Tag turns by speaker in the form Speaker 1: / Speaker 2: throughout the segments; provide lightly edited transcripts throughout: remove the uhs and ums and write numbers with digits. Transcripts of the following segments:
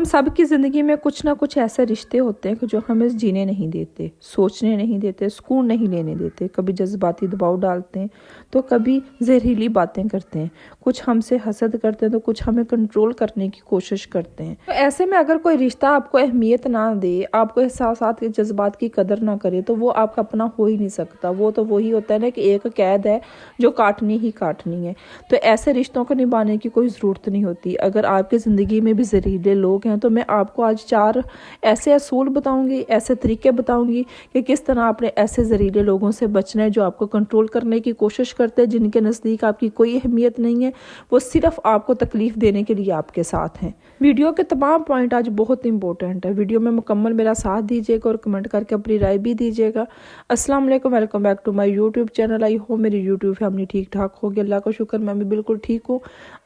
Speaker 1: سب کی زندگی میں کچھ نہ کچھ ایسے رشتے ہوتے ہیں کہ جو ہمیں جینے نہیں دیتے، سوچنے نہیں دیتے، سکون نہیں لینے دیتے، کبھی جذباتی دباؤ ڈالتے ہیں تو کبھی زہریلی باتیں کرتے ہیں، کچھ ہم سے حسد کرتے ہیں تو کچھ ہمیں کنٹرول کرنے کی کوشش کرتے ہیں۔ تو ایسے میں اگر کوئی رشتہ آپ کو اہمیت نہ دے، آپ کو احساسات کے جذبات کی قدر نہ کرے تو وہ آپ کا اپنا ہو ہی نہیں سکتا۔ وہ تو وہی ہوتا ہے نا کہ ایک قید ہے جو کاٹنی ہی کاٹنی ہے۔ تو ایسے رشتوں کو نبھانے کی کوئی ضرورت نہیں ہوتی۔ اگر آپ کی زندگی میں بھی زہریلے لوگ ہیں تو میں آپ کو آج 4 ایسے اصول بتاؤں گی، ایسے طریقے بتاؤں گی کہ کس طرح آپ نے ایسے زہریلے لوگوں سے بچنا ہے جو آپ کو کنٹرول کرنے کی کوشش کرتے ہیں، جن کے نزدیک آپ کی کوئی اہمیت نہیں ہے، وہ صرف آپ کو تکلیف دینے کے لیے آپ کے ساتھ ہیں۔ ویڈیو کے تمام پوائنٹ آج بہت امپورٹنٹ ہے، ویڈیو میں مکمل میرا ساتھ دیجیے گا اور کمنٹ کر کے اپنی رائے بھی دیجیے گا۔ السلام علیکم، welcome back to my YouTube channel. آئی ہو میری یوٹیوب فیملی ٹھیک ٹھاک ہوگی، اللہ کا شکر میں بھی بالکل ٹھیک ہوں،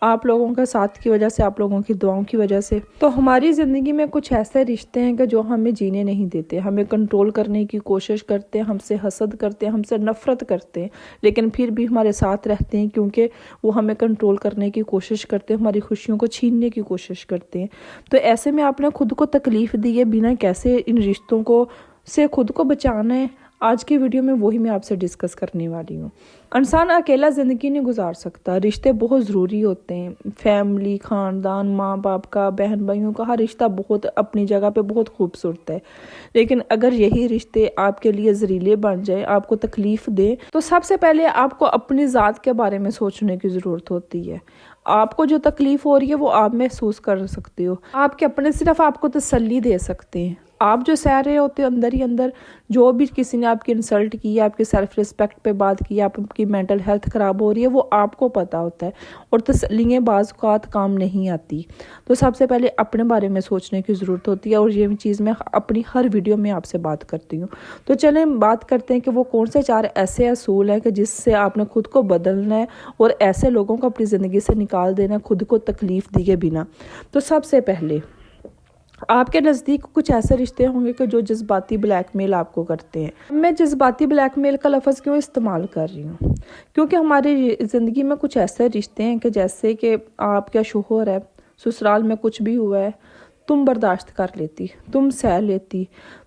Speaker 1: آپ لوگوں کا ساتھ کی وجہ سے، آپ لوگوں کی دعاؤں کی وجہ سے۔ تو ہماری زندگی میں کچھ ایسے رشتے ہیں کہ جو ہمیں جینے نہیں دیتے، ہمیں کنٹرول کرنے کی کوشش کرتے ہیں، ہم سے حسد کرتے ہیں، ہم سے نفرت کرتے ہیں، لیکن پھر بھی ہمارے ساتھ رہتے ہیں کیونکہ وہ ہمیں کنٹرول کرنے کی کوشش کرتے ہیں، ہماری خوشیوں کو چھیننے کی کوشش کرتے ہیں۔ تو ایسے میں آپ نے خود کو تکلیف دی ہے بنا کیسے ان رشتوں کو سے خود کو بچانا ہے، آج کی ویڈیو میں وہی میں آپ سے ڈسکس کرنے والی ہوں۔ انسان اکیلا زندگی نہیں گزار سکتا، رشتے بہت ضروری ہوتے ہیں، فیملی، خاندان، ماں باپ کا، بہن بھائیوں کا، ہر رشتہ بہت اپنی جگہ پہ بہت خوبصورت ہے، لیکن اگر یہی رشتے آپ کے لیے زہریلے بن جائے، آپ کو تکلیف دے، تو سب سے پہلے آپ کو اپنی ذات کے بارے میں سوچنے کی ضرورت ہوتی ہے۔ آپ کو جو تکلیف ہو رہی ہے وہ آپ محسوس کر سکتے ہو، آپ کے اپنے صرف آپ کو تسلی دے سکتے ہیں۔ آپ جو سہ رہے ہوتے اندر ہی اندر، جو بھی کسی نے آپ کی انسلٹ کی، آپ کی سیلف ریسپیکٹ پہ بات کی، آپ کی مینٹل ہیلتھ خراب ہو رہی ہے، وہ آپ کو پتہ ہوتا ہے، اور تسلیاں بعض اوقات کام نہیں آتی۔ تو سب سے پہلے اپنے بارے میں سوچنے کی ضرورت ہوتی ہے، اور یہ چیز میں اپنی ہر ویڈیو میں آپ سے بات کرتی ہوں۔ تو چلیں بات کرتے ہیں کہ وہ کون سے 4 ایسے اصول ہیں کہ جس سے آپ نے خود کو بدلنا ہے اور ایسے لوگوں کو اپنی زندگی سے نکال دینا ہے خود کو تکلیف دیے بنا۔ تو سب سے پہلے آپ کے نزدیک کچھ ایسے رشتے ہوں گے کہ جو جذباتی بلیک میل آپ کو کرتے ہیں۔ میں جذباتی بلیک میل کا لفظ کیوں استعمال کر رہی ہوں؟ کیونکہ ہماری زندگی میں کچھ ایسے رشتے ہیں کہ جیسے کہ آپ کا شوہر ہے، سسرال میں کچھ بھی ہوا ہے، تم برداشت کر لیتی، تم سہ لیتی،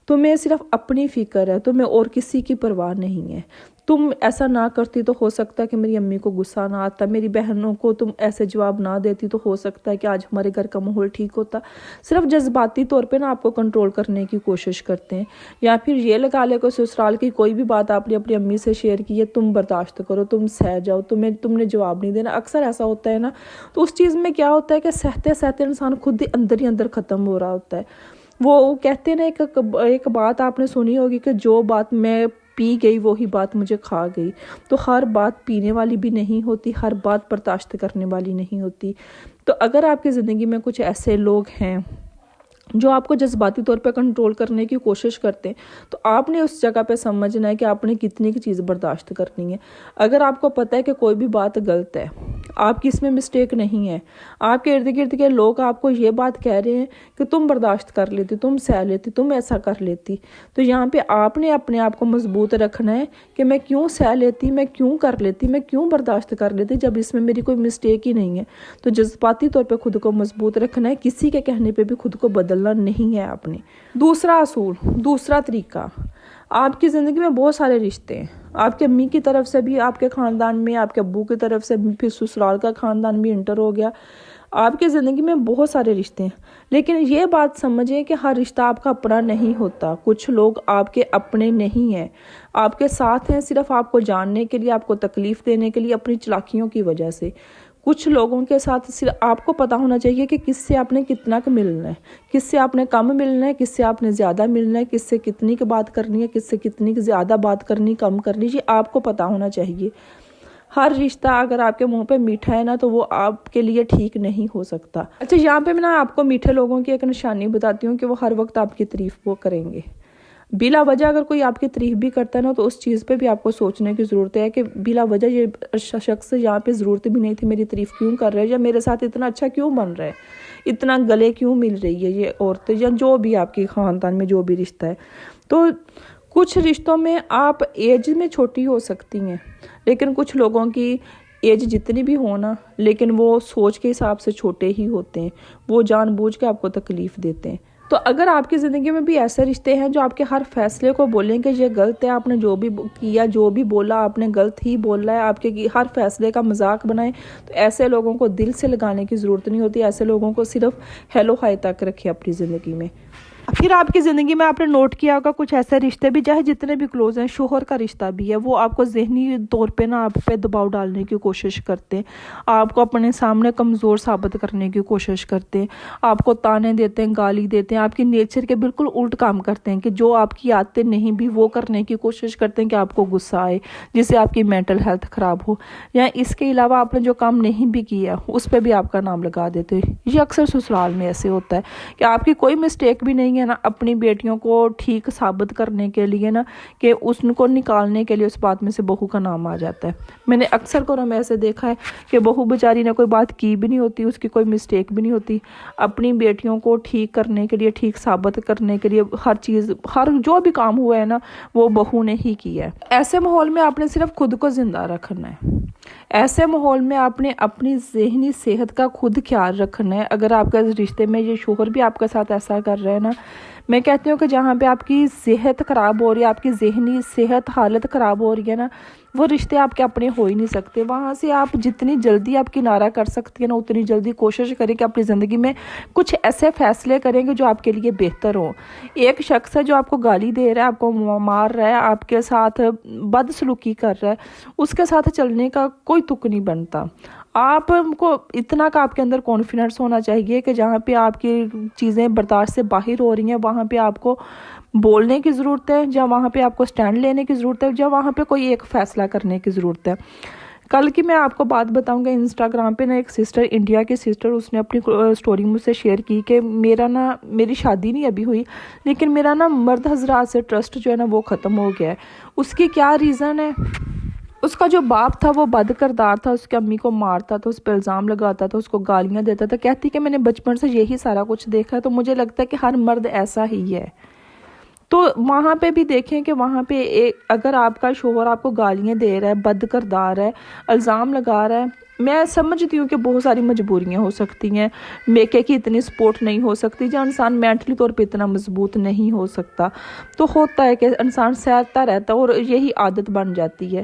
Speaker 1: تمہیں صرف اپنی فکر ہے، تمہیں اور کسی کی پرواہ نہیں ہے۔ تم ایسا نہ کرتی تو ہو سکتا ہے کہ میری امی کو غصہ نہ آتا، میری بہنوں کو تم ایسے جواب نہ دیتی تو ہو سکتا ہے کہ آج ہمارے گھر کا ماحول ٹھیک ہوتا۔ صرف جذباتی طور پہ نا آپ کو کنٹرول کرنے کی کوشش کرتے ہیں، یا پھر یہ لگا لے کہ سسرال کی کوئی بھی بات آپ نے اپنی امی سے شیئر کی ہے، تم برداشت کرو، تم سہ جاؤ، تم نے جواب نہیں دینا۔ اکثر ایسا ہوتا ہے نا، تو اس چیز میں کیا ہوتا ہے کہ سہتے سہتے انسان خود ہی اندر ختم ہو رہا ہوتا ہے۔ وہ کہتے ہیں نا، ایک بات آپ نے سنی ہوگی کہ جو بات میں پی گئی وہی بات مجھے کھا گئی۔ تو ہر بات پینے والی بھی نہیں ہوتی، ہر بات برداشت کرنے والی نہیں ہوتی۔ تو اگر آپ کی زندگی میں کچھ ایسے لوگ ہیں جو آپ کو جذباتی طور پہ کنٹرول کرنے کی کوشش کرتے ہیں، تو آپ نے اس جگہ پہ سمجھنا ہے کہ آپ نے کتنی کی چیز برداشت کرنی ہے۔ اگر آپ کو پتہ ہے کہ کوئی بھی بات غلط ہے، آپ کی اس میں مسٹیک نہیں ہے، آپ کے ارد گرد کے لوگ آپ کو یہ بات کہہ رہے ہیں کہ تم برداشت کر لیتی، تم سہ لیتی، تم ایسا کر لیتی، تو یہاں پہ آپ نے اپنے آپ کو مضبوط رکھنا ہے کہ میں کیوں سہ لیتی، میں کیوں کر لیتی، میں کیوں برداشت کر لیتی جب اس میں میری کوئی مسٹیک ہی نہیں ہے۔ تو جذباتی طور پہ خود کو مضبوط رکھنا ہے، کسی کے کہنے پہ بھی خود کو بدلنا نہیں ہے آپ نے۔ دوسرا اصول، دوسرا طریقہ، آپ کی زندگی میں بہت سارے رشتے ہیں، آپ کے امی کی طرف سے بھی، آپ کے خاندان میں، آپ کے ابو کی طرف سے بھی، پھر سسرال کا خاندان بھی انٹر ہو گیا، آپ کی زندگی میں بہت سارے رشتے ہیں، لیکن یہ بات سمجھیں کہ ہر رشتہ آپ کا اپنا نہیں ہوتا۔ کچھ لوگ آپ کے اپنے نہیں ہیں، آپ کے ساتھ ہیں صرف آپ کو جاننے کے لیے، آپ کو تکلیف دینے کے لیے، اپنی چلاکیوں کی وجہ سے۔ کچھ لوگوں کے ساتھ صرف آپ کو پتہ ہونا چاہیے کہ کس سے آپ نے کتنا ملنا ہے، کس سے آپ نے کم ملنا ہے، کس سے آپ نے زیادہ ملنا ہے، کس سے کتنی کی بات کرنی ہے، کس سے کتنی زیادہ بات کرنی، کم کرنی، یہ آپ کو پتہ ہونا چاہیے۔ ہر رشتہ اگر آپ کے منہ پہ میٹھا ہے نا تو وہ آپ کے لیے ٹھیک نہیں ہو سکتا۔ اچھا، یہاں پہ میں نا آپ کو میٹھے لوگوں کی ایک نشانی بتاتی ہوں کہ وہ ہر وقت آپ کی تعریف وہ کریں گے۔ بلا وجہ اگر کوئی آپ کی تعریف بھی کرتا ہے نا تو اس چیز پہ بھی آپ کو سوچنے کی ضرورت ہے کہ بلا وجہ یہ شخص یہاں پہ ضرورت بھی نہیں تھی میری تعریف کیوں کر رہے ہیں، یا میرے ساتھ اتنا اچھا کیوں بن رہا ہے، اتنا گلے کیوں مل رہی ہے یہ عورتیں، یا جو بھی آپ کی خاندان میں جو بھی رشتہ ہے۔ تو کچھ رشتوں میں آپ ایج میں چھوٹی ہو سکتی ہیں، لیکن کچھ لوگوں کی ایج جتنی بھی ہو نا، لیکن وہ سوچ کے حساب سے چھوٹے ہی ہوتے ہیں، وہ جان بوجھ کے آپ کو تکلیف دیتے ہیں۔ تو اگر آپ کی زندگی میں بھی ایسے رشتے ہیں جو آپ کے ہر فیصلے کو بولیں کہ یہ غلط ہے، آپ نے جو بھی کیا، جو بھی بولا آپ نے غلط ہی بولا ہے، آپ کے ہر فیصلے کا مذاق بنائیں، تو ایسے لوگوں کو دل سے لگانے کی ضرورت نہیں ہوتی۔ ایسے لوگوں کو صرف ہیلو ہائی تک رکھیں اپنی زندگی میں۔ پھر آپ کی زندگی میں آپ نے نوٹ کیا ہوگا کچھ ایسے رشتے بھی، چاہے جتنے بھی کلوز ہیں، شوہر کا رشتہ بھی ہے، وہ آپ کو ذہنی طور پہ نا آپ پہ دباؤ ڈالنے کی کوشش کرتے ہیں، آپ کو اپنے سامنے کمزور ثابت کرنے کی کوشش کرتے ہیں، آپ کو تانے دیتے ہیں، گالی دیتے ہیں، آپ کی نیچر کے بالکل الٹ کام کرتے ہیں کہ جو آپ کی عادتیں نہیں بھی وہ کرنے کی کوشش کرتے ہیں کہ آپ کو غصہ آئے، جس سے آپ کی مینٹل ہیلتھ خراب ہو، یا اس کے علاوہ آپ نے جو کام نہیں بھی کیا اس پہ بھی آپ کا نام لگا دیتے ہیں۔ یہ اکثر سسرال میں ایسے ہوتا ہے کہ آپ کی کوئی مسٹیک بھی نہیں ہے نا، اپنی بیٹیوں کو ٹھیک ثابت کرنے کے لیے نا، کہ اس کو نکالنے کے لیے اس بات میں سے بہو کا نام آ جاتا ہے۔ میں نے اکثر گھروں میں ایسے دیکھا ہے کہ بہو بیچاری نے کوئی بات کی بھی نہیں ہوتی، اس کی کوئی مسٹیک بھی نہیں ہوتی، اپنی بیٹیوں کو ٹھیک کرنے کے لیے، ٹھیک ثابت کرنے کے لیے ہر چیز، ہر جو بھی کام ہوا ہے نا وہ بہو نے ہی کیا ہے۔ ایسے ماحول میں آپ نے صرف خود کو زندہ رکھنا ہے، ایسے ماحول میں آپ نے اپنی ذہنی صحت کا خود خیال رکھنا ہے۔ اگر آپ کا رشتے میں یہ شوہر بھی آپ کے ساتھ ایسا کر رہے ہیں نا، میں کہتی ہوں کہ جہاں پہ آپ کی صحت خراب ہو رہی ہے، آپ کی ذہنی صحت حالت خراب ہو رہی ہے نا، وہ رشتے آپ کے اپنے ہو ہی نہیں سکتے۔ وہاں سے آپ جتنی جلدی آپ کنارہ کر سکتی ہیں نا، اتنی جلدی کوشش کریں کہ اپنی زندگی میں کچھ ایسے فیصلے کریں کہ جو آپ کے لیے بہتر ہوں۔ ایک شخص ہے جو آپ کو گالی دے رہا ہے، آپ کو مار رہا ہے، آپ کے ساتھ بد سلوکی کر رہا ہے، اس کے ساتھ چلنے کا کوئی تک نہیں بنتا۔ آپ کو اتنا کا آپ کے اندر کانفیڈنس ہونا چاہیے کہ جہاں پہ آپ کی چیزیں برداشت سے باہر ہو رہی ہیں وہاں پہ آپ کو بولنے کی ضرورت ہے، جہاں وہاں پہ آپ کو سٹینڈ لینے کی ضرورت ہے، جہاں وہاں پہ کوئی ایک فیصلہ کرنے کی ضرورت ہے۔ کل کی میں آپ کو بات بتاؤں گا، انسٹاگرام پہ نا ایک سسٹر، انڈیا کی سسٹر، اس نے اپنی سٹوری مجھ سے شیئر کی کہ میری شادی نہیں ابھی ہوئی، لیکن میرا نا مرد حضرات سے ٹرسٹ جو ہے نا وہ ختم ہو گیا ہے۔ اس کی کیا ریزن ہے؟ اس کا جو باپ تھا وہ بد کردار تھا، اس کی امی کو مارتا تھا، اس پہ الزام لگاتا تھا، اس کو گالیاں دیتا تھا۔ کہتی کہ میں نے بچپن سے یہی سارا کچھ دیکھا ہے، تو مجھے لگتا ہے کہ ہر مرد ایسا ہی ہے۔ تو وہاں پہ بھی دیکھیں کہ وہاں پہ اگر آپ کا شوہر آپ کو گالیاں دے رہا ہے، بد کردار ہے، الزام لگا رہا ہے، میں سمجھتی ہوں کہ بہت ساری مجبوریاں ہو سکتی ہیں، میکے کی اتنی سپورٹ نہیں ہو سکتی، جہاں انسان مینٹلی طور پہ اتنا مضبوط نہیں ہو سکتا، تو ہوتا ہے کہ انسان سہتا رہتا ہے اور یہی عادت بن جاتی ہے۔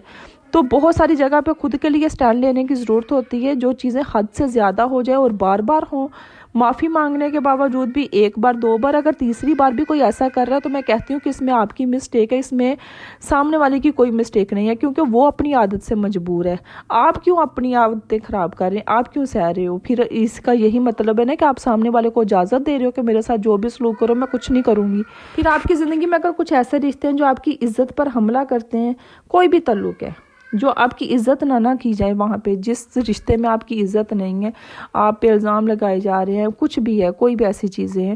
Speaker 1: تو بہت ساری جگہ پہ خود کے لیے سٹینڈ لینے کی ضرورت ہوتی ہے، جو چیزیں حد سے زیادہ ہو جائے اور بار بار ہوں، معافی مانگنے کے باوجود بھی ایک بار، دو بار، اگر تیسری بار بھی کوئی ایسا کر رہا ہے تو میں کہتی ہوں کہ اس میں آپ کی مسٹیک ہے، اس میں سامنے والے کی کوئی مسٹیک نہیں ہے، کیونکہ وہ اپنی عادت سے مجبور ہے۔ آپ کیوں اپنی عادتیں خراب کر رہے ہیں؟ آپ کیوں سہ رہے ہو؟ پھر اس کا یہی مطلب ہے نا کہ آپ سامنے والے کو اجازت دے رہے ہو کہ میرے ساتھ جو بھی سلوک کرو میں کچھ نہیں کروں گی۔ پھر آپ کی زندگی میں اگر کچھ ایسے رشتے ہیں جو آپ کی عزت پر حملہ کرتے ہیں، کوئی بھی تعلق ہے جو آپ کی عزت نہ کی جائے، وہاں پہ جس رشتے میں آپ کی عزت نہیں ہے، آپ پہ الزام لگائے جا رہے ہیں، کچھ بھی ہے، کوئی بھی ایسی چیزیں ہیں،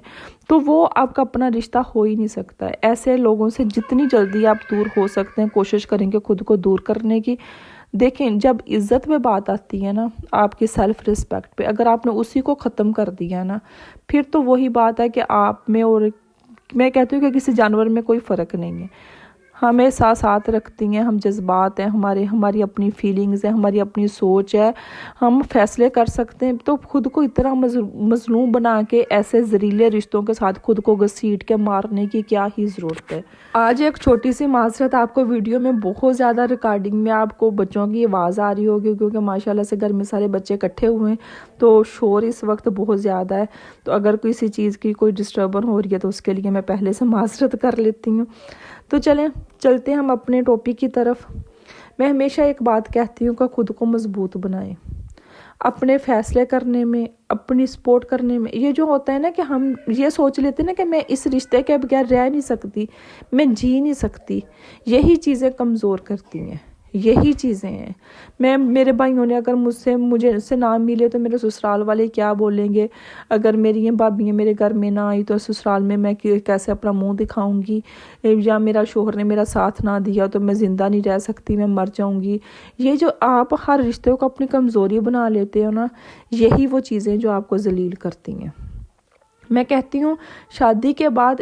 Speaker 1: تو وہ آپ کا اپنا رشتہ ہو ہی نہیں سکتا ہے۔ ایسے لوگوں سے جتنی جلدی آپ دور ہو سکتے ہیں کوشش کریں گے خود کو دور کرنے کی۔ دیکھیں، جب عزت پہ بات آتی ہے نا، آپ کی سیلف رسپیکٹ پہ، اگر آپ نے اسی کو ختم کر دیا نا، پھر تو وہی بات ہے کہ آپ میں، اور میں کہتی ہوں کہ کسی جانور میں کوئی فرق نہیں ہے۔ ہمیں ساتھ رکھتی ہیں، ہم جذبات ہیں، ہماری اپنی فیلنگز ہیں، ہماری اپنی سوچ ہے، ہم فیصلے کر سکتے ہیں، تو خود کو اتنا مظلوم بنا کے ایسے زہریلے رشتوں کے ساتھ خود کو گھسیٹ کے مارنے کی کیا ہی ضرورت ہے۔ آج ایک چھوٹی سی معذرت، آپ کو ویڈیو میں بہت زیادہ ریکارڈنگ میں آپ کو بچوں کی آواز آ رہی ہوگی، کیونکہ ماشاءاللہ سے گھر میں سارے بچے اکٹھے ہوئے ہیں، تو شور اس وقت بہت زیادہ ہے، تو اگر کسی چیز کی کوئی ڈسٹربن ہو رہی ہے تو اس کے لیے میں پہلے سے معذرت کر لیتی ہوں۔ تو چلتے ہیں ہم اپنے ٹاپک کی طرف۔ میں ہمیشہ ایک بات کہتی ہوں کہ خود کو مضبوط بنائیں، اپنے فیصلے کرنے میں، اپنی سپورٹ کرنے میں۔ یہ جو ہوتا ہے نا کہ ہم یہ سوچ لیتے ہیں نا کہ میں اس رشتے کے بغیر رہ نہیں سکتی، میں جی نہیں سکتی، یہی چیزیں کمزور کرتی ہیں، یہی چیزیں ہیں۔ میرے بھائیوں نے اگر مجھے اس سے نہ ملے تو میرے سسرال والے کیا بولیں گے؟ اگر میری یہ بھابیاں میرے گھر میں نہ آئی تو سسرال میں کیسے اپنا منہ دکھاؤں گی؟ یا میرا شوہر نے میرا ساتھ نہ دیا تو میں زندہ نہیں رہ سکتی، میں مر جاؤں گی۔ یہ جو آپ ہر رشتے کو اپنی کمزوری بنا لیتے ہو نا، یہی وہ چیزیں جو آپ کو ذلیل کرتی ہیں۔ میں کہتی ہوں شادی کے بعد